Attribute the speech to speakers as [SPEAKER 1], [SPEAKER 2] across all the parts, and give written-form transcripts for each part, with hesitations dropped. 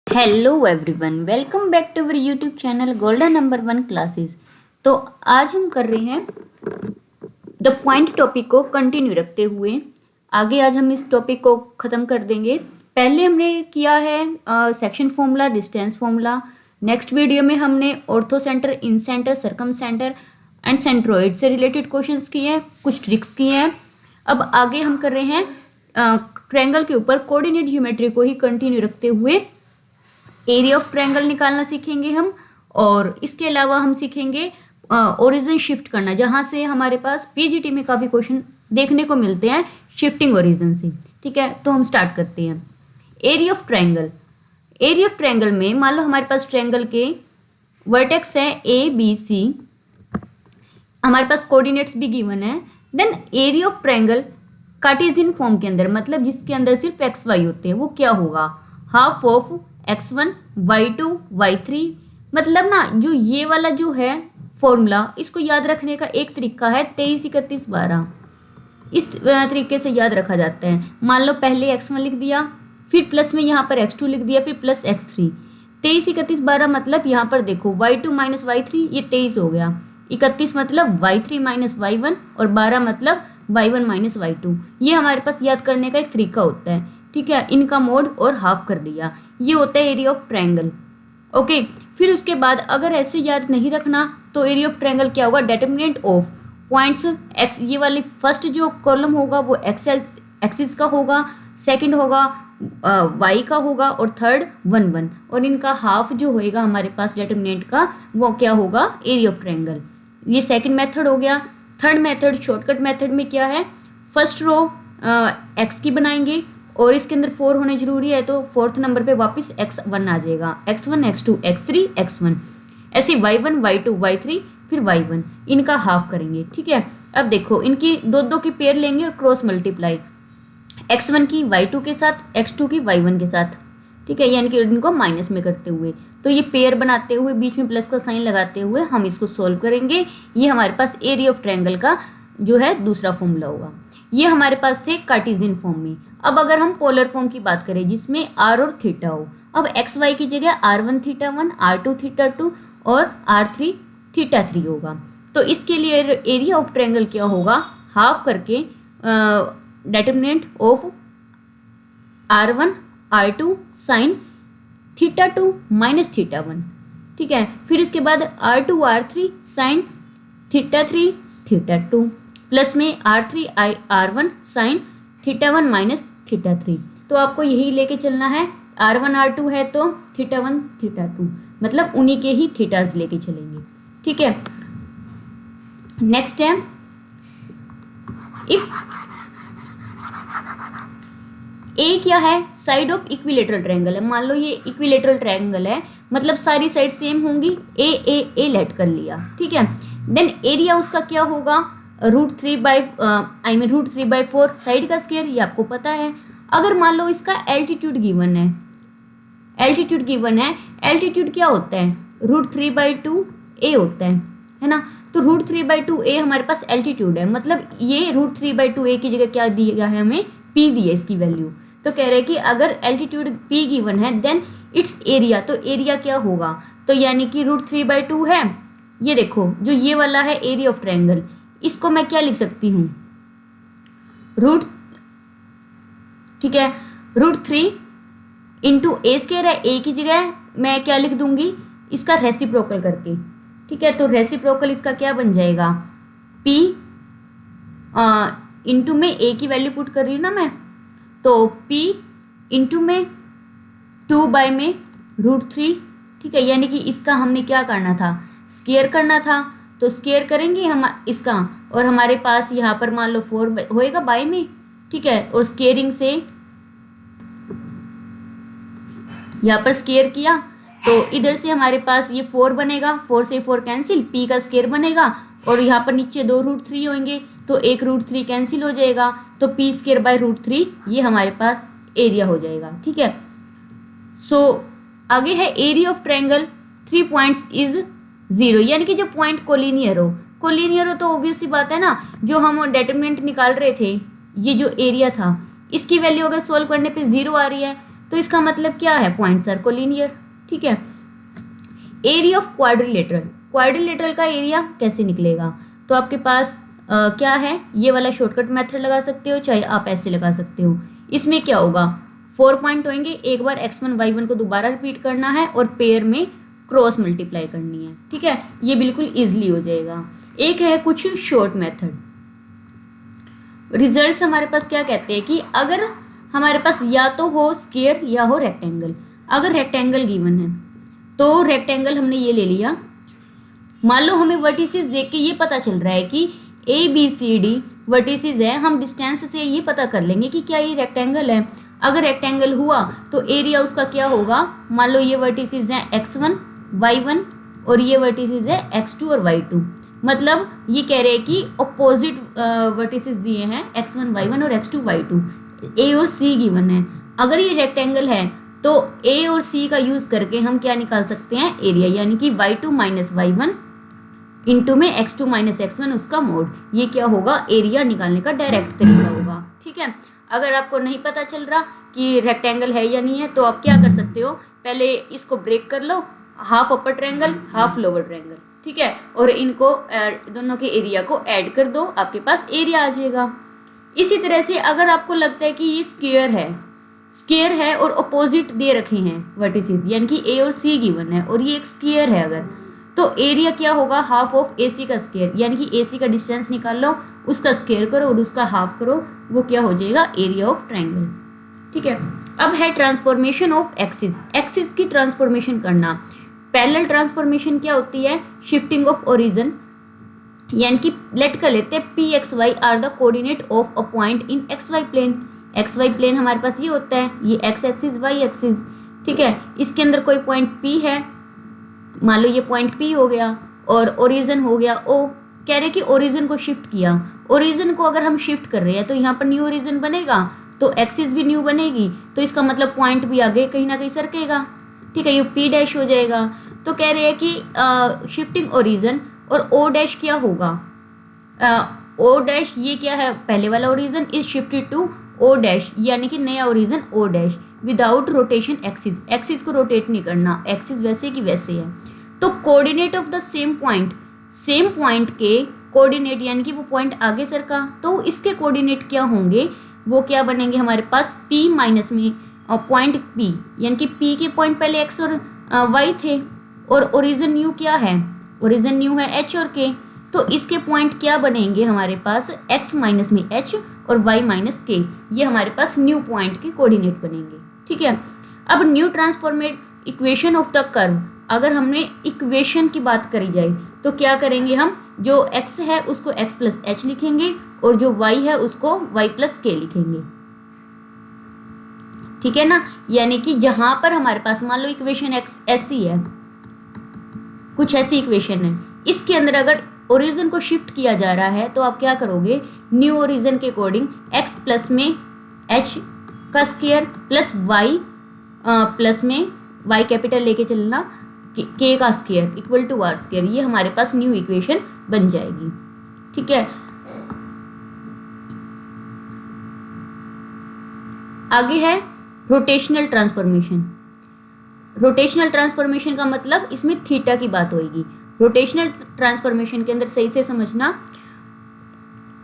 [SPEAKER 1] Hello everyone, welcome back to our YouTube channel golden number 1 classes. तो आज हम कर रहे हैं द पॉइंट टॉपिक को कंटिन्यू रखते हुए आगे आज हम इस टॉपिक को ख़त्म कर देंगे। पहले हमने किया है section formula, distance formula. Next video में हमने ortho centre, in centre, circum centre and centroid से रिलेटेड क्वेश्चंस किए हैं, कुछ ट्रिक्स किए हैं। अब आगे हम कर रहे हैं ट्रायंगल के ऊपर कोऑर्डिनेट ज्योमेट्री को ही कंटिन्यू रखते हुए एरिया ऑफ ट्रायंगल निकालना सीखेंगे हम। और इसके अलावा हम सीखेंगे ओरिजिन शिफ्ट करना, जहाँ से हमारे पास पीजीटी में काफ़ी क्वेश्चन देखने को मिलते हैं शिफ्टिंग ओरिजिन से। ठीक है, तो हम स्टार्ट करते हैं। Area of triangle. Area of triangle में मान लो हमारे पास ट्रायंगल के वर्टेक्स है ए बी सी, हमारे पास कोऑर्डिनेट्स भी गिवन है। Then area of triangle cartesian form के अंदर, मतलब जिसके अंदर सिर्फ एक्स वाई होते हैं, वो क्या होगा? Half of x1 y2 y3। मतलब ना जो ये वाला जो है फॉर्मूला, इसको याद रखने का एक तरीका है 23 31 12। इस तरीके से याद रखा जाता है। मान लो पहले x1 लिख दिया, फिर प्लस में यहाँ पर x2 लिख दिया, फिर प्लस x3। 23 31 12 मतलब यहाँ पर देखो y2 माइनस y3, ये 23 हो गया। 31 मतलब y3 माइनस y1 और 12 मतलब y1 माइनस y2। ये हमारे पास याद करने का एक तरीका होता है। ठीक है, इनका मोड और हाफ कर दिया, ये होता है एरिया ऑफ ट्रायंगल। ओके, फिर उसके बाद अगर ऐसे याद नहीं रखना तो एरिया ऑफ ट्रायंगल क्या होगा? डिटरमिनेंट ऑफ पॉइंट्स एक्स, ये वाली फर्स्ट जो कॉलम होगा वो एक्स एक्सिस का होगा, सेकंड होगा वाई का होगा और थर्ड 1 1, और इनका हाफ जो होएगा हमारे पास डिटरमिनेंट का, वो क्या होगा? Area of triangle. ये सेकंड मेथड हो गया। थर्ड मेथड, शॉर्टकट मेथड में क्या है? फर्स्ट रो एक्स की बनाएंगे और इसके अंदर 4 होने जरूरी है, तो फोर्थ नंबर पे वापस x1 आ जाएगा, x1 x2 x3 x1। ऐसे y1 y2 y3 फिर y1, इनका हाफ करेंगे। ठीक है, अब देखो इनकी दो दो की पेयर लेंगे और क्रॉस मल्टीप्लाई, x1 की y2 के साथ, x2 की y1 के साथ। ठीक है, यानी कि इनको माइनस में करते हुए, तो ये पेयर बनाते हुए बीच में प्लस का साइन लगाते हुए हम इसको सोल्व करेंगे। ये हमारे पास एरिया ऑफ ट्रायंगल का जो है दूसरा फॉर्मूला होगा। ये हमारे पास थे कार्टेशियन फॉर्म में। अब अगर हम पोलर फॉर्म की बात करें जिसमें आर और थीटा हो, अब एक्स वाई की जगह r1 थीटा 1, r2 थीटा 2 और r3 थीटा 3 होगा। तो इसके लिए एरिया ऑफ ट्रायंगल क्या होगा? हाफ करके determinant of r1 r2 sine theta 2 minus theta 1। ठीक है, फिर इसके बाद r2 r3 sine theta 3 theta 2 plus में r3 r1 sine theta 1 minus theta 3। तो आपको यही लेके चलना है। r1 r2 है तो थीटा 1 थीटा 2, मतलब उन्हीं के ही थीटाज लेके चलेंगे। ठीक है, नेक्स्ट है इफ ए क्या है? साइड ऑफ इक्विलेटरल ट्रायंगल है। मान लो ये इक्विलेटरल ट्रायंगल है, मतलब सारी साइड सेम होंगी, ए लेट कर लिया। ठीक है, देन एरिया उसका क्या होगा? √3/4 साइड का स्क्वायर, ये आपको पता है। अगर मान लो इसका एल्टीट्यूड गिवन है, एल्टीट्यूड क्या होता है? √3/2 ए होता है ना। तो √3/2 ए हमारे पास एल्टीट्यूड है, मतलब ये √3/2 ए की जगह क्या दिया है? हमें पी दी है इसकी वैल्यू। तो कह रहे हैं कि अगर एल्टीट्यूड पी गिवन है देन इट्स एरिया, तो एरिया क्या होगा? तो यानी कि √3/2 है। ये देखो जो ये वाला है एरिया ऑफ ट्रायंगल, इसको मैं क्या लिख सकती हूँ? ठीक है, √3 इंटू ए स्क्वायर है, ए की जगह मैं क्या लिख दूंगी? इसका रेसिप्रोकल करके। ठीक है, तो रेसिप्रोकल इसका क्या बन जाएगा? पी इंटू में ए की वैल्यू पुट कर रही हूँ ना मैं, तो पी इंटू में 2 में √3। ठीक है, यानी कि इसका हमने क्या करना था? स्क्वायर करना था, तो स्क्वायर करेंगे हम इसका, और हमारे पास यहाँ पर मान लो 4 होएगा बाय में। ठीक है, और स्क्वेयरिंग से यहाँ पर स्क्वायर किया तो इधर से हमारे पास ये 4 बनेगा, 4 से 4 कैंसिल, पी का स्क्वायर बनेगा, और यहाँ पर नीचे 2 √3 होंगे तो एक √3 कैंसिल हो जाएगा, तो पी स्क्वायर बाय √3 ये हमारे पास एरिया हो जाएगा। ठीक है, सो आगे है area of triangle 3 points is 0, यानी कि जो पॉइंट कोलिनियर हो तो ऑब्वियस सी बात है ना, जो हम डिटरमिनेंट निकाल रहे थे, ये जो एरिया था इसकी वैल्यू अगर सोल्व करने पे 0 आ रही है तो इसका मतलब क्या है, पॉइंट्स आर कोलिनियर। ठीक है। एरिया ऑफ क्वाड्रिलेटरल, क्वाड्रिलेटरल का एरिया कैसे निकलेगा, तो आपके पास क्या है, ये वाला शॉर्टकट मेथड लगा सकते हो, चाहे आप ऐसे लगा सकते हो। इसमें क्या होगा, 4 पॉइंट होंगे, एक बार x1 y1 को दोबारा रिपीट करना है और पेयर में क्रॉस मल्टीप्लाई करनी है। ठीक है, ये बिल्कुल इजीली हो जाएगा। एक है कुछ शॉर्ट मेथड। रिजल्ट्स हमारे पास क्या कहते हैं कि अगर हमारे पास या तो हो स्क्वायर या हो रेक्टेंगल। अगर रेक्टेंगल गिवन है तो रेक्टेंगल हमने ये ले लिया। मान लो हमें वर्टिसेस देख के ये पता चल रहा है कि ABCD वर्टिसेस है, हम डिस्टेंस से ये पता कर लेंगे कि क्या ये रेक्टेंगल है। अगर रेक्टेंगल हुआ तो एरिया उसका क्या होगा, मान लो ये वर्टिसेस हैं x1 y1 और ये वर्टिसेस है x2 और y2। मतलब ये कह रहे हैं कि अपोजिट वर्टिसेस दिए हैं x1 y1 और x2 y2, A और C गिवन है। अगर ये रेक्टेंगल है तो A और C का यूज करके हम क्या निकाल सकते हैं, एरिया, यानी कि y2 माइनस y1 इंटू में x2 माइनस x1 उसका मोड। ये क्या होगा, एरिया निकालने का डायरेक्ट तरीका होगा। ठीक है। अगर आपको नहीं पता चल रहा कि रेक्टेंगल है या नहीं है तो आप क्या कर सकते हो, पहले इसको ब्रेक कर लो, हाफ अपर ट्रायंगल हाफ लोअर ट्रायंगल। ठीक है, और इनको दोनों के एरिया को ऐड कर दो, आपके पास एरिया आ जाएगा। इसी तरह से अगर आपको लगता है कि ये स्क्वायर है और अपोजिट दे रखे हैं वर्टिसेस, यानी कि A और C गिवन है और ये एक स्क्वायर है, अगर तो एरिया क्या होगा, हाफ ऑफ AC का स्क्वायर, यानी कि AC का डिस्टेंस निकाल लो, उसका स्क्वायर करो और उसका हाफ करो, वो क्या हो जाएगा, एरिया ऑफ ट्रायंगल। ठीक है। अब है ट्रांसफॉर्मेशन ऑफ एक्सिस की ट्रांसफॉर्मेशन करना। पैरेलल ट्रांसफॉर्मेशन क्या होती है, शिफ्टिंग ऑफ ओरिजिन, यानी कि लेट कर लेते हैं PXY are the coordinate of a point in XY plane. XY plane हमारे पास ये होता है, ये X एक्सिस Y एक्सिस। ठीक है, इसके अंदर कोई पॉइंट P है, मान लो ये पॉइंट P हो गया और ओरिजिन हो गया O। कह रहे कि ओरिजिन को शिफ्ट किया, ओरिजिन को अगर हम शिफ्ट कर रहे हैं तो यहाँ पर न्यू ओरिजिन बनेगा, तो एक्सिस भी न्यू बनेगी, तो इसका मतलब पॉइंट भी आगे कहीं ना कहीं सरकेगा। ठीक है, ये P डैश हो जाएगा। तो कह रहे हैं कि शिफ्टिंग ओरिजिन और O डैश क्या होगा, O डैश ये क्या है, पहले वाला origin is shifted to O dash, यानी कि नया origin O dash without rotation axis को रोटेट नहीं करना, एक्सिस वैसे की वैसे है। तो coordinate of the same point के कोऑर्डिनेट, यानी कि वो पॉइंट आगे सरका तो इसके कोऑर्डिनेट क्या होंगे, वो क्या बनेंगे हमारे पास, P माइनस में पॉइंट P, यानी कि P के पॉइंट पहले X और Y थे और ओरिजिन न्यू क्या है, ओरिजिन न्यू है H और K, तो इसके पॉइंट क्या बनेंगे हमारे पास, X माइनस में H और Y माइनस K, ये हमारे पास न्यू पॉइंट के कोऑर्डिनेट बनेंगे। ठीक है। अब new transformed equation of the curve, अगर हमने इक्वेशन की बात करी जाए तो क्या करेंगे हम, जो x है उसको x प्लस एच लिखेंगे और जो y है उसको y प्लस के लिखेंगे। ठीक है ना, यानी कि जहां पर हमारे पास मान लो इक्वेशन x ऐसी है, कुछ ऐसी इक्वेशन है, इसके अंदर अगर ओरिजिन को शिफ्ट किया जा रहा है तो आप क्या करोगे, न्यू ओरिजिन के अकॉर्डिंग x प्लस में h का स्क्वायर प्लस y प्लस में y कैपिटल लेके चलना, k का square equal to r square, ये हमारे पास न्यू इक्वेशन बन जाएगी। ठीक है। आगे है रोटेशनल ट्रांसफॉर्मेशन। रोटेशनल ट्रांसफॉर्मेशन का मतलब इसमें थीटा की बात होगी। रोटेशनल ट्रांसफॉर्मेशन के अंदर सही से समझना,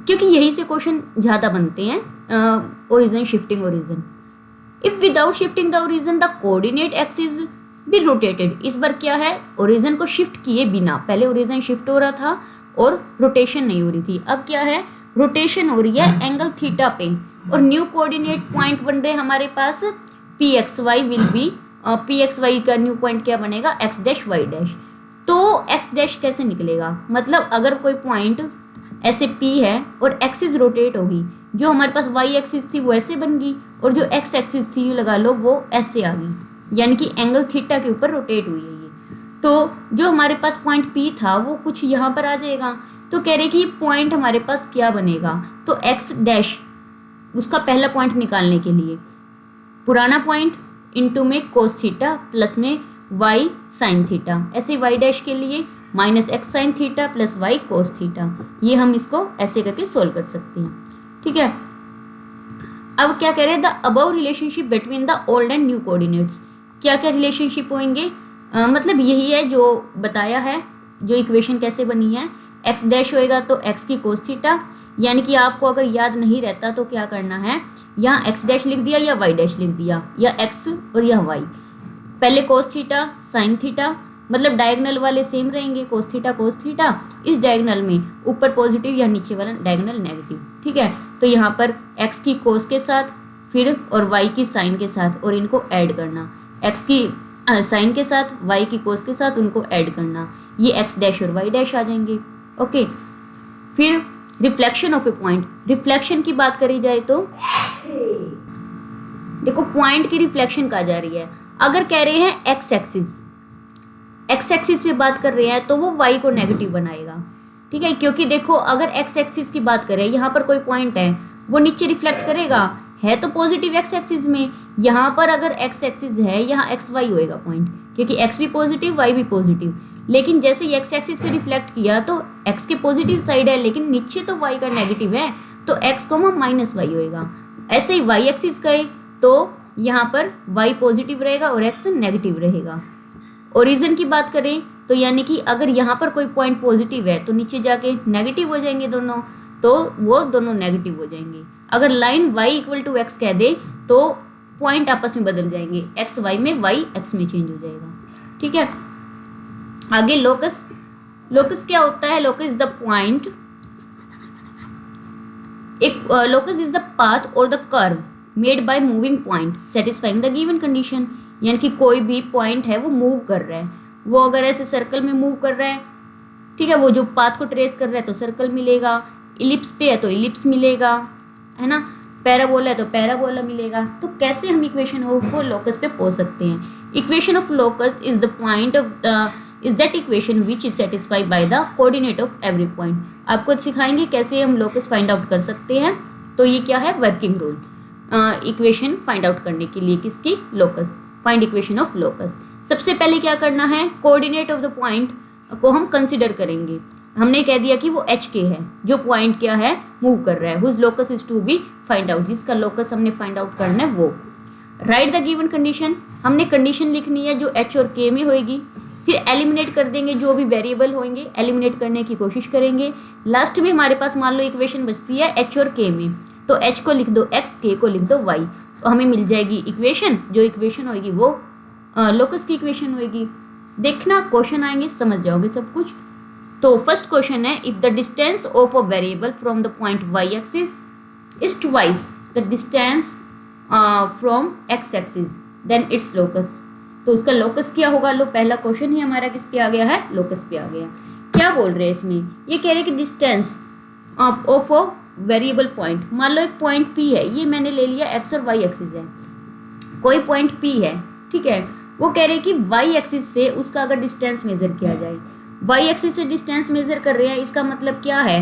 [SPEAKER 1] क्योंकि यही से क्वेश्चन ज़्यादा बनते हैं, origin shifting origin. If without shifting the origin the coordinate axis be rotated. इस बार क्या है, ओरिजिन को शिफ्ट किए बिना, पहले ओरिजिन शिफ्ट हो रहा था और रोटेशन नहीं हो रही थी, अब क्या है, रोटेशन हो रही है एंगल थीटा पे और न्यू कोऑर्डिनेट पॉइंट बन रहे हमारे पास PXY विल बी, PXY का न्यू पॉइंट क्या बनेगा, x डैश y डैश। तो x डैश कैसे निकलेगा, मतलब अगर कोई पॉइंट ऐसे P है और एक्सिस रोटेट होगी, जो हमारे पास y एक्सिस थी वो ऐसे बन गई और जो x एक्सिस थी लगा लो वो ऐसे आ गई, यानी कि एंगल थीटा के ऊपर रोटेट हुई है ये। तो जो हमारे पास पॉइंट P था वो कुछ यहाँ पर आ जाएगा। तो कह रहे कि पॉइंट हमारे पास क्या बनेगा, तो x डैश उसका पहला पॉइंट निकालने के लिए पुराना पॉइंट इंटू में कोस थीटा प्लस में y साइन थीटा, ऐसे y डैश के लिए minus x sine theta plus y cos theta, ये हम इसको ऐसे करके सोल्व कर सकते हैं। ठीक है। अब क्या कह रहे हैं, the above relationship between the old and new coordinates. क्या क्या रिलेशनशिप होंगे, मतलब यही है जो बताया है, जो इक्वेशन कैसे बनी है। एक्स डैश होएगा तो एक्स की कोस थीटा, यानी कि आपको अगर याद नहीं रहता तो क्या करना है, यहाँ एक्स डैश लिख दिया या वाई डैश लिख दिया, या एक्स और यह वाई। पहले कोस थीटा साइन थीटा, मतलब डायगोनल वाले सेम रहेंगे, कोस थीटा। इस डायगोनल में ऊपर पॉजिटिव या नीचे वाला डायगोनल नेगेटिव, ठीक है। तो यहाँ पर एक्स की कोस के साथ फिर और वाई की साइन के साथ, और इनको ऐड करना, एक्स की साइन के साथ वाई की कोस के साथ उनको ऐड करना, ये एक्स डैश और वाई डैश आ जाएंगे। ओके, फिर reflection of A point. Reflection की बात करी जाए तो देखो पॉइंट की रिफ्लेक्शन कहा जा रही है। अगर कह रहे हैं एक्स एक्सिस पे बात कर रहे हैं तो वो वाई को नेगेटिव बनाएगा, ठीक है। क्योंकि देखो अगर एक्स एक्सिस की बात करें, यहाँ पर कोई पॉइंट है वो नीचे रिफ्लेक्ट करेगा, है तो पॉजिटिव एक्स एक्सिस में। यहाँ पर अगर एक्स एक्सिस है, यहाँ एक्स वाई होएगा पॉइंट, क्योंकि एक्स भी पॉजिटिव वाई भी पॉजिटिव। लेकिन जैसे ही एक्स एक्सिस पे रिफ्लेक्ट किया तो एक्स के पॉजिटिव साइड है, लेकिन नीचे तो वाई का नेगेटिव है, तो एक्स को माइनस वाई होएगा। ऐसे ही वाई एक्सिस गए तो यहाँ पर वाई पॉजिटिव रहेगा और एक्स नेगेटिव रहेगा। ओरिजिन की बात करें तो यानी कि अगर यहाँ पर कोई पॉइंट पॉजिटिव है तो नीचे जाके नेगेटिव हो जाएंगे दोनों, तो वो दोनों नेगेटिव हो जाएंगे। अगर line y equal to x कह दे तो पॉइंट आपस में बदल जाएंगे, एक्स वाई में वाई एक्स में चेंज हो जाएगा, ठीक है। आगे लोकस। लोकस क्या होता है, लोकस इज द पॉइंट, एक लोकस इज द पाथ और the curve made by moving point satisfying the given condition. यानी कि कोई भी पॉइंट है वो मूव कर रहा है, वो अगर ऐसे सर्कल में मूव कर रहा है, ठीक है, वो जो पाथ को ट्रेस कर रहा है तो सर्कल मिलेगा, इलिप्स पे है तो इलिप्स मिलेगा, है ना, पैराबोला है तो पैराबोला मिलेगा। तो कैसे हम इक्वेशन ऑफ लोकस पे पहुंच सकते हैं। Equation of locus is the point of is that equation which is satisfied by the coordinate of every point. आपको सिखाएंगे कैसे हम लोकस फाइंड आउट कर सकते हैं। तो ये क्या है, working rule equation find out करने के लिए, किसकी, locus, find equation of locus. सबसे पहले क्या करना है, कोऑर्डिनेट ऑफ द पॉइंट को हम कंसिडर करेंगे। हमने कह दिया कि वो एच के है, जो पॉइंट क्या है, मूव कर रहा है, whose locus is to be find out, जिसका लोकस हमने फाइंड आउट करना है वो। राइट द गिवन कंडीशन, हमने कंडीशन लिखनी है जो एच और के में होएगी। फिर एलिमिनेट कर देंगे जो भी वेरिएबल होंगे, एलिमिनेट करने की कोशिश करेंगे। लास्ट में हमारे पास मान लो इक्वेशन बचती है एच और के में, तो एच को लिख दो एक्स, के को लिख दो वाई, तो हमें मिल जाएगी इक्वेशन। जो इक्वेशन होगी वो लोकस की इक्वेशन होगी। देखना क्वेश्चन आएंगे समझ जाओगे सब कुछ। तो फर्स्ट क्वेश्चन है, if the distance of a variable from the point y axis is twice the distance from x axis then its locus. तो उसका लोकस क्या होगा। लो पहला क्वेश्चन ही हमारा किस पे आ गया है, लोकस पे आ गया। क्या बोल रहे हैं इसमें, ये कह रहे हैं कि distance of a variable point, मान लो एक पॉइंट P है, ये मैंने ले लिया एक्स और वाई एक्सिस है, कोई पॉइंट P है, ठीक है। वो कह रहे हैं कि वाई एक्सिस से उसका अगर डिस्टेंस मेजर किया जाए, वाई एक्सिस से डिस्टेंस मेजर कर रहे हैं, इसका मतलब क्या है,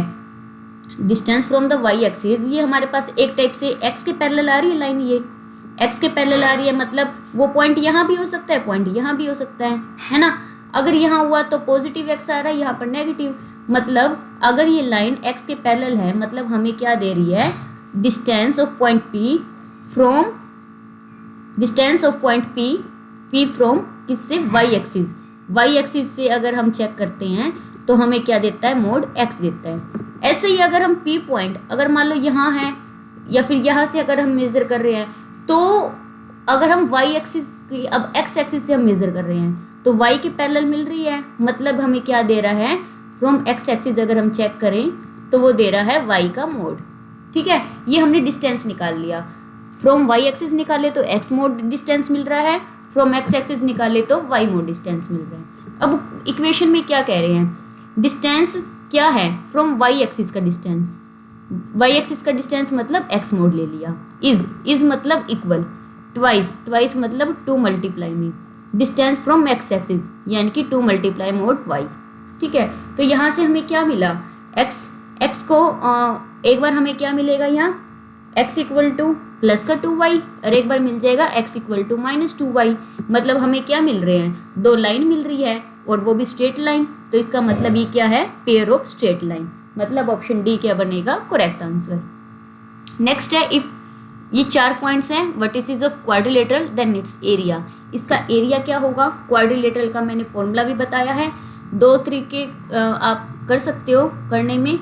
[SPEAKER 1] distance from the y axis, ये हमारे पास एक टाइप से एक्स के पैरेलल आ रही है लाइन, ये एक्स के पैरेलल आ रही है, मतलब वो पॉइंट यहाँ भी हो सकता है, पॉइंट यहाँ भी हो सकता है ना। अगर यहाँ हुआ तो पॉजिटिव एक्स आ रहा है, यहाँ पर नेगेटिव, मतलब अगर ये लाइन एक्स के पैरेलल है, मतलब हमें क्या दे रही है, distance of point P from, distance of point P from किससे, वाई एक्सिस। वाई एक्सिस से अगर हम चेक करते हैं तो हमें क्या देता है, मोड एक्स देता है। ऐसे ही अगर हम P पॉइंट अगर मान लो यहाँ है या फिर यहाँ से अगर हम मेजर कर रहे हैं, तो अगर हम वाई एक्सिस की, अब एक्स एक्सिस से हम मेजर कर रहे हैं तो वाई के पैरेलल मिल रही है, मतलब हमें क्या दे रहा है, फ्रॉम एक्स एक्सिस अगर हम चेक करें तो वो दे रहा है वाई का मोड, ठीक है। ये हमने डिस्टेंस निकाल लिया, फ्रॉम वाई एक्सिस निकाले तो एक्स मोड डिस्टेंस मिल रहा है, फ्रॉम एक्स एक्सिस निकाले तो वाई मोड डिस्टेंस मिल रहा है। अब इक्वेशन में क्या कह रहे हैं, डिस्टेंस क्या है, फ्रॉम वाई एक्सिस का डिस्टेंस, वाई एक्सिस का डिस्टेंस मतलब एक्स मोड ले लिया, इज मतलब इक्वल, ट्वाइस मतलब 2 मल्टीप्लाई में, डिस्टेंस फ्रॉम एक्स एक्सिस यानी कि 2 मल्टीप्लाई मोड वाई, ठीक है। तो यहाँ से हमें क्या मिला, एक्स को एक बार हमें क्या मिलेगा, यहाँ x इक्वल टू प्लस का 2y और एक बार मिल जाएगा x equal to minus 2y, मतलब हमें क्या मिल रहे हैं, 2 लाइन मिल रही है और वो भी स्ट्रेट लाइन। तो इसका मतलब ये क्या है, पेयर ऑफ स्ट्रेट लाइन, मतलब ऑप्शन डी क्या बनेगा करेक्ट आंसर। नेक्स्ट है, इफ ये 4 पॉइंट्स हैं vertices of quadrilateral then its area. इसका एरिया क्या होगा, क्वाड्रिलेटरल का मैंने फॉर्मूला भी बताया है। 2 तरीके आप कर सकते हो करने में,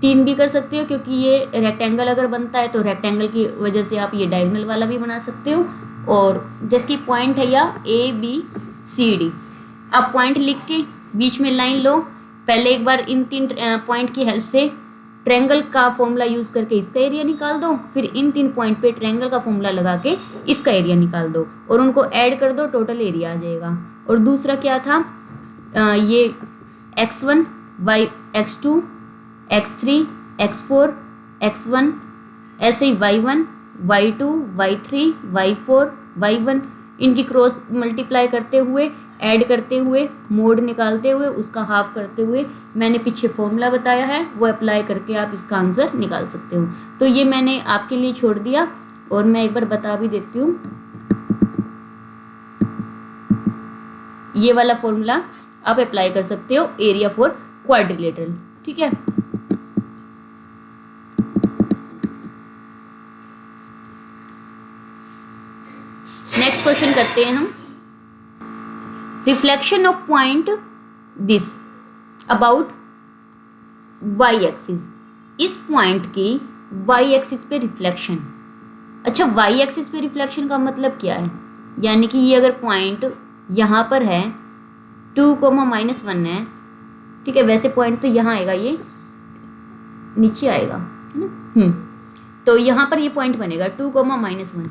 [SPEAKER 1] 3 भी कर सकते हो, क्योंकि ये रेक्टेंगल अगर बनता है तो रेक्टेंगल की वजह से आप ये डायगोनल वाला भी बना सकते हो। और जिसकी पॉइंट है या ABCD, आप पॉइंट लिख के बीच में लाइन लो। पहले एक बार इन 3 पॉइंट की हेल्प से ट्रायंगल का फॉर्मूला यूज़ करके इसका एरिया निकाल दो, फिर इन 3 पॉइंट पे ट्रायंगल का फॉर्मूला लगा के इसका एरिया निकाल दो और उनको ऐड कर दो, टोटल एरिया आ जाएगा। और दूसरा क्या था, ये x1 x2 x3 x4 x1, ऐसे ही y1 y2 y3 y4 y1, इनकी क्रॉस मल्टीप्लाई करते हुए, ऐड करते हुए, मोड निकालते हुए, उसका हाफ करते हुए मैंने पीछे फॉर्मूला बताया है, वो अप्लाई करके आप इसका आंसर निकाल सकते हो। तो ये मैंने आपके लिए छोड़ दिया और मैं एक बार बता भी देती हूँ। ये वाला फॉर्मूला आप अप्लाई कर सकते हो एरिया फॉर क्वाड्रिलेटरल, ठीक है। नेक्स्ट क्वेश्चन करते हैं हम। Reflection of point this about y axis, इस पॉइंट की वाई एक्सिस पे रिफ्लेक्शन। अच्छा, वाई एक्सिस पे रिफ्लेक्शन का मतलब क्या है, यानी कि ये अगर पॉइंट यहाँ पर है 2,-1 है, ठीक है, वैसे पॉइंट तो यहाँ आएगा, ये नीचे आएगा, है ना। तो यहाँ पर ये पॉइंट बनेगा 2,-1।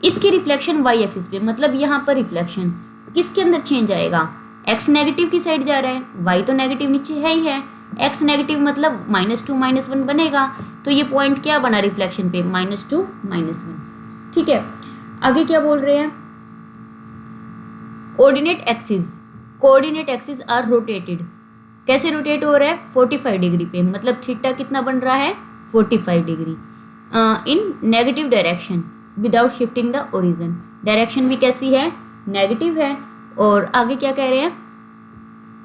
[SPEAKER 1] इसकी रिफ्लेक्शन वाई एक्सिस पे, मतलब यहाँ पर रिफ्लेक्शन किसके अंदर चेंज आएगा, एक्स नेगेटिव की साइड जा रहा है, वाई तो नेगेटिव नीचे है ही है, एक्स नेगेटिव मतलब -2 -1 बनेगा। तो ये पॉइंट क्या बना रिफ्लेक्शन पे, -2 -1, ठीक है। आगे क्या बोल रहे हैं, कोऑर्डिनेट एक्सिस आर रोटेटेड। कैसे रोटेट हो रहा है, 45 डिग्री पे, मतलब थीटा कितना बन रहा है, 45 degree in negative direction without shifting the origin. Direction भी कैसी है, नेगेटिव है। और आगे क्या कह रहे हैं,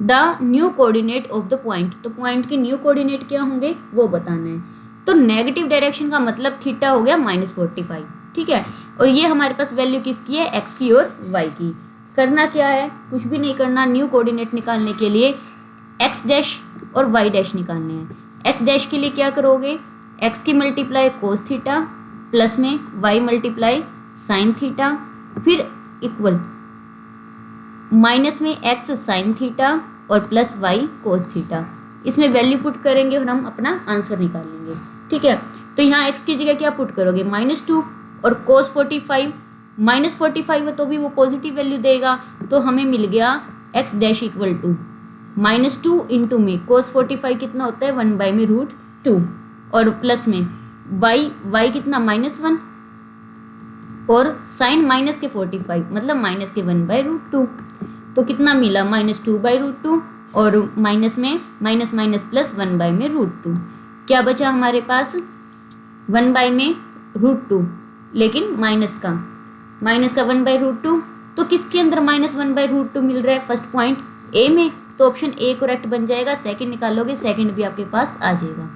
[SPEAKER 1] the new coordinate of the point, तो पॉइंट के न्यू कोऑर्डिनेट क्या होंगे वो बताना है। तो नेगेटिव डायरेक्शन का मतलब थीटा हो गया -45, ठीक है। और ये हमारे पास वैल्यू किसकी है, एक्स की और वाई की। करना क्या है, कुछ भी नहीं करना, न्यू कोऑर्डिनेट निकालने के लिए एक्स डैश और वाई डैश निकालने हैं। एक्स डैश के लिए क्या करोगे, एक्स की मल्टीप्लाई कोस थीटा प्लस में वाई मल्टीप्लाई साइन थीटा, फिर इक्वल माइनस में एक्स साइन थीटा और प्लस वाई कोस थीटा। इसमें वैल्यू पुट करेंगे और हम अपना आंसर निकाल लेंगे, ठीक है। तो यहाँ एक्स की जगह क्या पुट करोगे, -2, और कोस 45 -45 है तो भी वो पॉजिटिव वैल्यू देगा, तो हमें मिल गया x dash equal to -2 into में कोस 45 कितना होता है 1 में √2, और प्लस में वाई कितना -1, और साइन माइनस के 45 मतलब माइनस के 1/√2, तो कितना मिला -2/√2, और माइनस में माइनस माइनस प्लस 1 में √2। क्या बचा हमारे पास, 1 में √2, लेकिन माइनस का 1/√2। तो किसके अंदर -1/√2 मिल रहा है, फर्स्ट पॉइंट ए में, तो ऑप्शन ए करेक्ट बन जाएगा। सेकंड निकालोगे, सेकंड भी आपके पास आ जाएगा।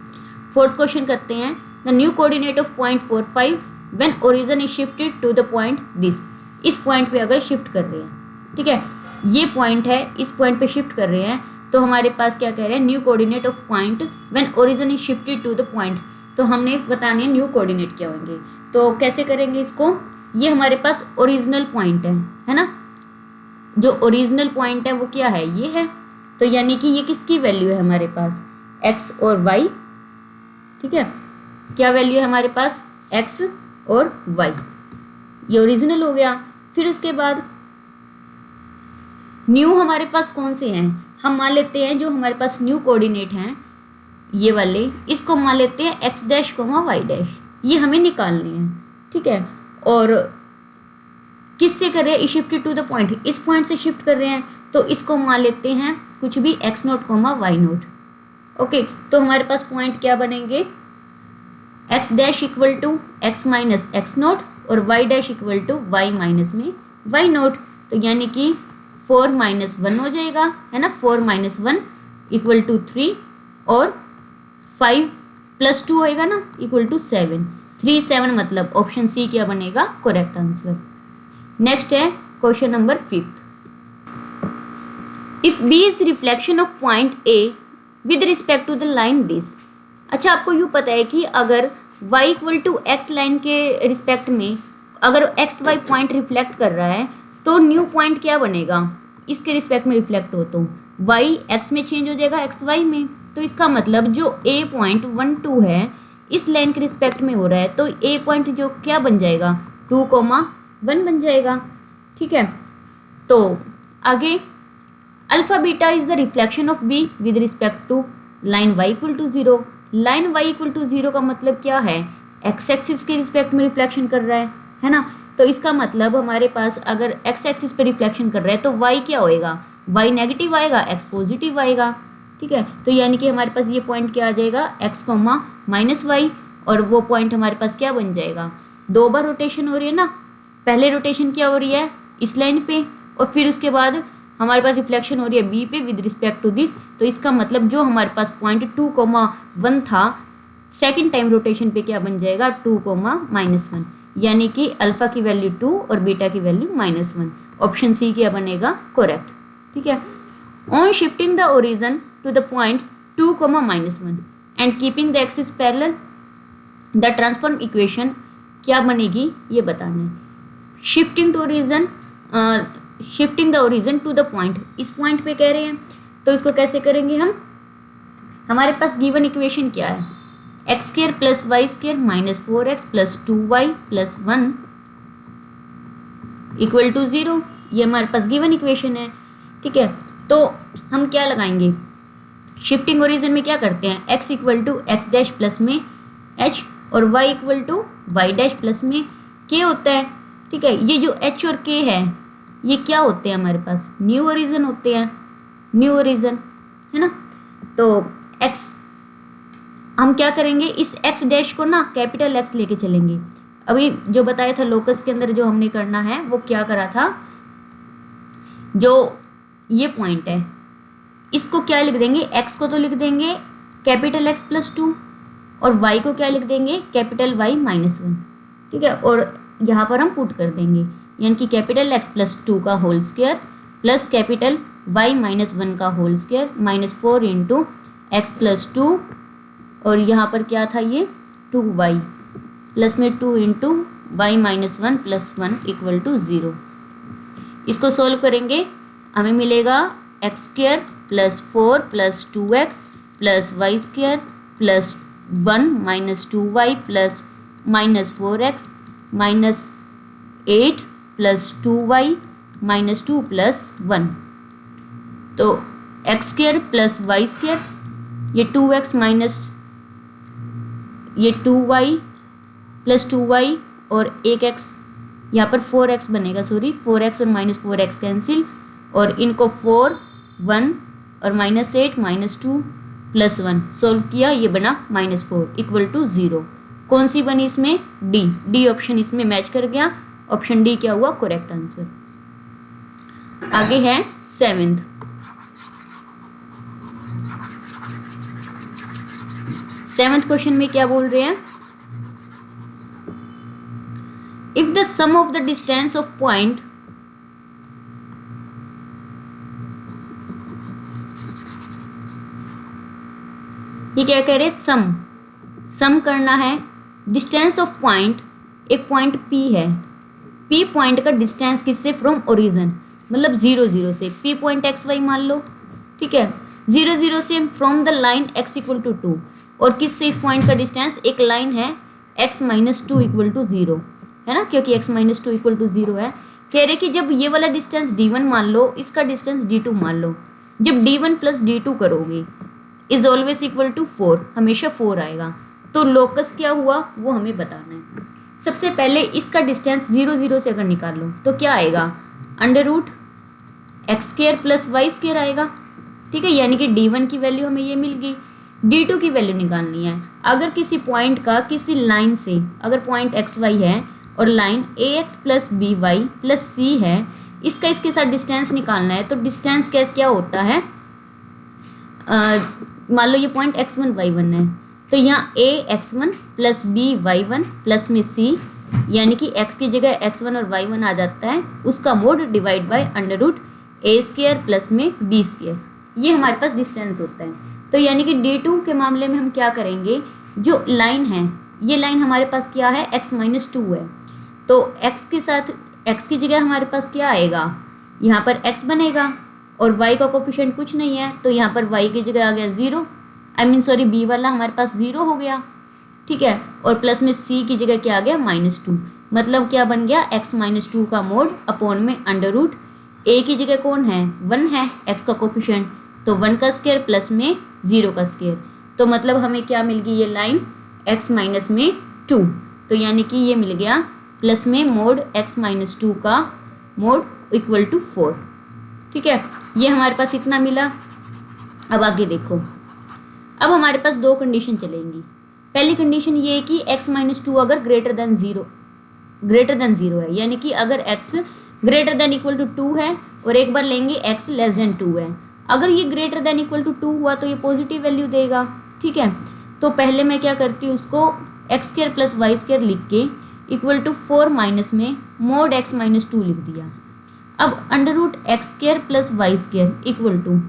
[SPEAKER 1] फोर्थ क्वेश्चन करते हैं, the new coordinate of point 45 when origin is shifted to the point this. इस पॉइंट पे अगर शिफ्ट कर रहे हैं, ठीक है, ये पॉइंट है, इस पॉइंट पे शिफ्ट कर रहे हैं, तो हमारे पास क्या कह रहे हैं, new coordinate of point when origin is shifted to the point. तो हमने बताने हैं न्यू कोऑर्डिनेट क्या होंगे, तो कैसे करेंगे इसको, ये हमारे पास ओरिजिनल पॉइंट है ना, जो ओरिजिनल पॉइंट है वो क्या है, ये है। तो यानी कि ये किसकी वैल्यू है हमारे पास, एक्स और वाई, ठीक है, क्या वैल्यू है हमारे पास, एक्स और वाई, ये ओरिजिनल हो गया। फिर उसके बाद न्यू हमारे पास कौन से हैं, हम मान लेते हैं जो हमारे पास न्यू कोऑर्डिनेट हैं ये वाले, इसको मान लेते हैं x dash comma y dash, ये हमें निकालने हैं, ठीक है। और किससे कर रहे हैं, शिफ्ट टू द पॉइंट, इस पॉइंट से शिफ्ट कर रहे हैं, तो इसको मान लेते हैं कुछ भी x0 कोमा y0। ओके, तो हमारे पास पॉइंट क्या बनेंगे, x dash equal to x minus x0 और y dash equal to y minus में y0। तो यानी कि 4 - 1 हो जाएगा, है ना, 4 - 1 इक्वल टू 3, और 5 + 2 होएगा ना इक्वल टू 7, 3 7 मतलब ऑप्शन सी क्या बनेगा करेक्ट आंसर। नेक्स्ट है question number 5। If B is reflection of point A with respect to the line this. अच्छा, आपको यूँ पता है कि अगर y equal to x line के रिस्पेक्ट में अगर एक्स वाई पॉइंट रिफ्लेक्ट कर रहा है तो न्यू पॉइंट क्या बनेगा, इसके रिस्पेक्ट में रिफ्लेक्ट हो तो y x में चेंज हो जाएगा एक्स वाई में। तो इसका मतलब जो a पॉइंट 1 2 है इस लाइन के रिस्पेक्ट में हो रहा है तो a पॉइंट जो क्या बन जाएगा 2,1 बन जाएगा। ठीक है, तो आगे alpha beta is the reflection of b with respect to line y equal to 0। Line y equal to 0 का मतलब क्या है, x एक्सिस के रिस्पेक्ट में रिफ्लेक्शन कर रहा है ना। तो इसका मतलब हमारे पास अगर x एक्सिस पे रिफ्लेक्शन कर रहा है तो y क्या होएगा, y नेगेटिव आएगा, x पॉजिटिव आएगा। ठीक है, तो यानी कि हमारे पास ये पॉइंट क्या आ जाएगा x माइनस वाई, और वो पॉइंट हमारे पास क्या बन जाएगा, 2 बार रोटेशन हो रही है ना। पहले रोटेशन क्या हो रही है इस लाइन पे और फिर उसके बाद हमारे पास रिफ्लेक्शन हो रही है बी पे विद रिस्पेक्ट टू दिस। तो इसका मतलब जो हमारे पास पॉइंट 2,1 था सेकंड टाइम रोटेशन पे क्या बन जाएगा 2,-1, यानी कि अल्फा की वैल्यू 2 और बीटा की वैल्यू -1। ऑप्शन सी क्या बनेगा करेक्ट। ठीक है, on shifting the origin to the point 2,-1 and keeping the axis parallel the transform equation क्या बनेगी ये बताना है। Shifting the origin to the point, इस पॉइंट पे कह रहे हैं तो इसको कैसे करेंगे हम, हमारे पास गिवन इक्वेशन क्या है x² + y² - 4x + 2y + 1 = 0। ये हमारे पास गिवन इक्वेशन है। ठीक है, तो हम क्या लगाएंगे, शिफ्टिंग ओरिजिन में क्या करते हैं x = x' प्लस में h और y = y' प्लस में k होता है। ठीक है, ये जो h और k है ये क्या होते हैं हमारे पास न्यू ओरिजिन होते हैं, न्यू ओरिजिन है ना। तो x हम क्या करेंगे, इस x' को ना कैपिटल X लेके चलेंगे। अभी जो बताया था लोकस के अंदर जो हमने करना है वो क्या करा था, जो ये पॉइंट है इसको क्या लिख देंगे, x को तो लिख देंगे कैपिटल X + 2 और y को क्या लिख देंगे कैपिटल Y -1। ठीक है, और यहाँ पर हम पुट कर देंगे, यानी कि कैपिटल X + 2 का whole square plus capital Y -1 का होल स्क्वायर -4 × x + 2 और यहाँ पर क्या था ये 2y प्लस में 2 × y -1 + 1 = 0। इसको सोल्व करेंगे हमें मिलेगा x² + 4 + 2x + y² + 1 - 2y + -4x -8 + 2y -2 + 1। तो x² + y² ये 2x माइनस ये 2y + 2y और एक x यहाँ पर 4x बनेगा, सॉरी 4x और -4x कैंसिल और इनको 4 1 और -8 -2 + 1 सोल्व किया, ये बना -4 = 0। कौन सी बनी इसमें, डी ऑप्शन इसमें मैच कर गया। ऑप्शन डी क्या हुआ करेक्ट आंसर। आगे है 7th। क्वेश्चन में क्या बोल रहे हैं, if the sum of the distance of point ये क्या कह रहे हैं, सम करना है डिस्टेंस ऑफ पॉइंट, एक पॉइंट P है, P पॉइंट का डिस्टेंस किससे फ्रॉम ओरिजिन, मतलब 0 0 से, P पॉइंट XY मान लो। ठीक है, 0 0 से फ्रॉम द लाइन x = 2 और किससे इस पॉइंट का डिस्टेंस, एक लाइन है x - 2 = 0 है ना, क्योंकि x - 2 = 0 है। कह रहे कि जब ये वाला डिस्टेंस D1 मान लो, इसका डिस्टेंस D2 मान लो, जब D1 + D2 करोगे इज ऑलवेज इक्वल टू 4, हमेशा 4 आएगा। तो लोकस क्या हुआ वो हमें बताना है। सबसे पहले इसका डिस्टेंस 0 0 से अगर निकाल लो तो क्या आएगा, √x² + y² आएगा। ठीक है, यानी कि D1 की वैल्यू हमें ये मिल गई। D2 की वैल्यू निकालनी है। अगर किसी पॉइंट का किसी लाइन से, अगर पॉइंट XY है और लाइन AX + BY + C है, इसका इसके साथ डिस्टेंस निकालना है। तो डिस्टेंस क्या होता है, मान लो ये पॉइंट x1 y1 है, तो यहाँ a x1 plus b y1 plus में c, यानी कि x की जगह x1 और y1 आ जाता है, उसका mod divide by under root a square plus में b स्क्वायर, ये हमारे पास डिस्टेंस होता है। तो यानी कि d2 के मामले में हम क्या करेंगे, जो लाइन है ये लाइन हमारे पास क्या है, x माइनस 2 है, तो x के साथ x की जगह हमारे पास क्या आएगा, यहाँ पर x बनेगा और y का कोफिशिएंट कुछ नहीं है, तो यहाँ पर y की जगह आ गया 0, b वाला हमारे पास 0 हो गया, ठीक है। और प्लस में c की जगह क्या आ गया, -2, मतलब क्या बन गया, x माइनस 2 का मोड अपॉन में अंडर रूट a की जगह कौन है, 1 है x का कोफिशिएंट, तो 1 का स्क्वायर प्लस में 0 का स्क्वायर, तो मतलब हमें क्या मिल गई ये लाइन x माइनस में 2, तो यानी कि ये मिल गया प्लस में मोड x माइनस 2 का मोड इक्वल टू 4, ठीक है। ये हमारे पास इतना मिला। अब आगे देखो, अब हमारे पास दो कंडीशन चलेंगी। पहली कंडीशन ये है कि x माइनस 2 अगर ग्रेटर देन जीरो है, यानी कि अगर x greater than equal to 2 है और एक बार लेंगे x लेस देन 2 है, अगर ये ग्रेटर देन इक्वल टू 2 हुआ तो ये पॉजिटिव वैल्यू देगा, ठीक है। तो पहले मैं क्या करती हूँ, उसको x square plus y square लिख के इक्वल टू 4 माइनस में मोड x माइनस 2 लिख दिया। अब under root x square plus y square equal to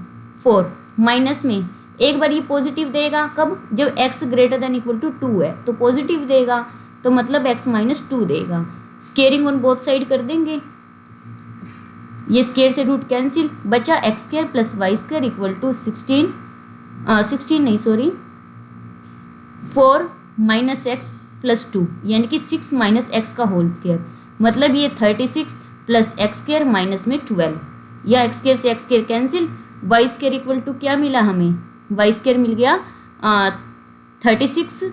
[SPEAKER 1] 4 minus में एक बार ये पॉजिटिव देगा, कब, जब x greater than equal to 2 है तो पॉजिटिव देगा, तो मतलब x माइनस 2 देगा। स्केयरिंग ऑन बोथ साइड कर देंगे, ये स्केयर से रूट कैंसिल, बचा x square plus y square equal to 4 minus x plus 2, यानी कि 6 माइनस एक्स का होल स्क्वायर, मतलब ये 36 प्लस एक्स स्क्वायर माइनस में 12, या एक्स स्क्वायर से x square cancel, y square equal to क्या मिला हमें, वाई स्क्वायर मिल गया 36,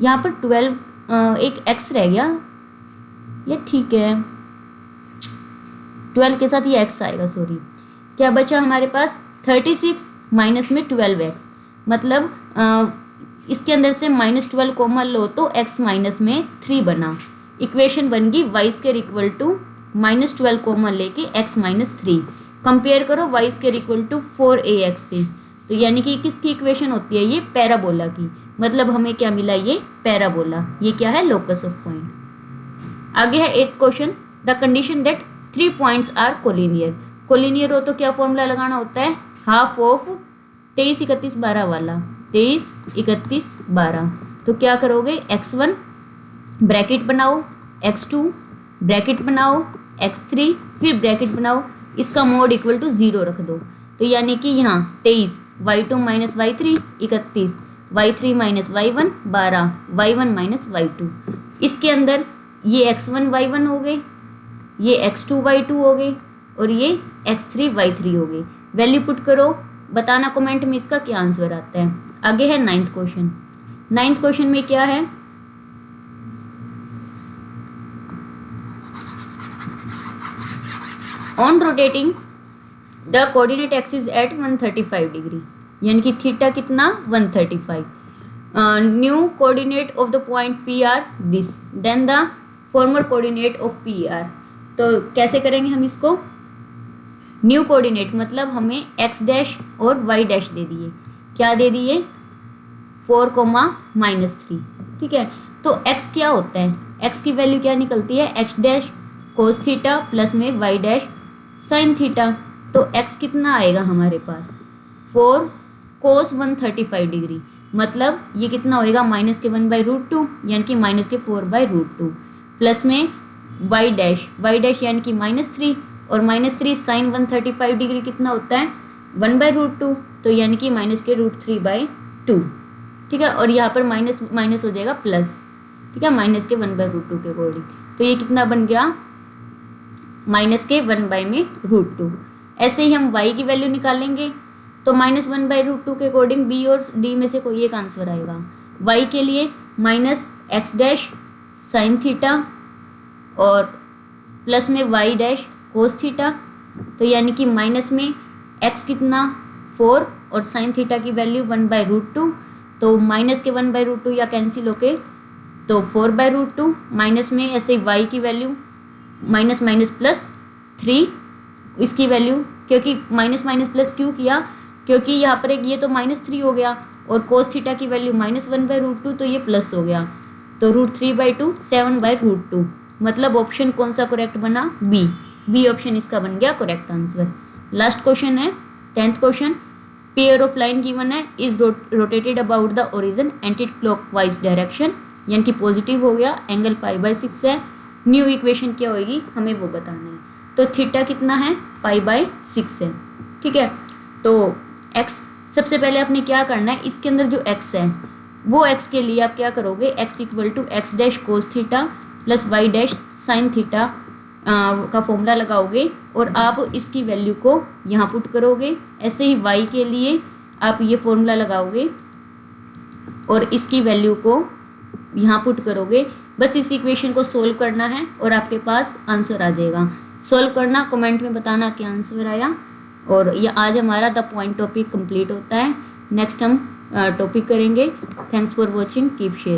[SPEAKER 1] यहाँ पर 12 एक एक्स रह गया, ये ठीक है, 12 के साथ ये एक्स आएगा, सॉरी, क्या बचा हमारे पास 36 माइनस में 12x, मतलब इसके अंदर से -12 कॉमन लो तो x माइनस में 3 बना, इक्वेशन बन गई y square equal to -12 common लेके x माइनस 3, कंपेयर करो y square equal to 4ax से, तो यानी कि किसकी इक्वेशन होती है, ये पैराबोला की, मतलब हमें क्या मिला, ये पैराबोला, ये क्या है, लोकस ऑफ पॉइंट। आगे है 8th question, the condition that 3 points are collinear. Collinear हो तो क्या फॉर्मूला लगाना होता है, हाफ ऑफ 23 31 12 वाला, 23 31 12, तो क्या करोगे, x1 ब्रैकेट बनाओ, x2 ब्रैकेट बनाओ, x3 फिर ब्रैकेट बनाओ, इसका मोड इक्वल टू 0 रख दो, तो यानी कि यहाँ 23 y2 minus y3 31, y3 minus y1 12, y1 minus y2, इसके अंदर ये x1 y1 हो गए, ये x2 y2 हो गए और ये x3 y3 हो गए। वैल्यू पुट करो, बताना कमेंट में इसका क्या आंसर आता है। आगे है 9th क्वेश्चन। 9th क्वेश्चन में क्या है, on rotating the coordinate axis at 135 degree, यानी कि थीटा कितना 135, new coordinate of the point P are this, then the former coordinate of P are. तो कैसे करेंगे हम इसको, न्यू कोऑर्डिनेट मतलब हमें x डैश और y डैश दे दिए, क्या दे दिए 4, -3, ठीक है। तो x क्या होता है, x की वैल्यू क्या निकलती है, x dash cos theta plus में y डैश साइन थीटा, तो x कितना आएगा हमारे पास 4 कोस 135 डिग्री, मतलब ये कितना होएगा -1/√2, यानी कि -4/√2 प्लस में y डैश यानी कि -3 और -3 साइन 135 डिग्री कितना होता है 1/√2, तो यानी कि -√3/2, ठीक है। और यहाँ पर माइनस हो जाएगा प्लस, ठीक है, -1/√2 के अकॉर्डिंग, तो ये कितना बन गया -1/√2। ऐसे ही हम y की वैल्यू निकालेंगे, तो -1/√2 के अकॉर्डिंग b और d में से कोई एक आंसर आएगा। y के लिए -x डैश साइन थीटा और प्लस में y डैश कोस थीटा, तो यानी कि माइनस में x कितना 4 और साइन थीटा की वैल्यू 1/√2, तो माइनस के 1/√2 या कैंसिल होके तो 4/√2, माइनस में ऐसे y की वैल्यू -+3 इसकी वैल्यू, क्योंकि माइनस प्लस क्यों किया, क्योंकि यहाँ पर एक ये तो -3 हो गया और कोस थीटा की वैल्यू -1/√2, तो ये प्लस हो गया, तो √3/2 7/√2, मतलब ऑप्शन कौन सा करेक्ट बना, बी ऑप्शन इसका बन गया करेक्ट आंसर। लास्ट क्वेश्चन है 10th question, pair of line given है, is rotated about the origin anti clockwise direction, यानी कि पॉजिटिव हो गया, एंगल π/6 है। न्यू इक्वेशन क्या होगी हमें वो बताना है, तो थीटा कितना है, π/6 है। ठीक है, तो x सबसे पहले आपने क्या करना है, इसके अंदर जो x है वो x के लिए आप क्या करोगे, x = x' cos theta plus y' sin theta का फॉर्मूला लगाओगे और आप इसकी वैल्यू को यहाँ पुट करोगे। ऐसे ही y के लिए आप ये फॉर्मूला लगाओगे और इसकी वैल्यू को यहाँ पुट करोगे। बस इस इक्वेशन को सोल्व करना है और आपके पास आंसर आ जाएगा। सोल्व करना, कमेंट में बताना क्या आंसर आया। और ये आज हमारा द पॉइंट टॉपिक कंप्लीट होता है। नेक्स्ट हम टॉपिक करेंगे। Thanks for watching, keep share.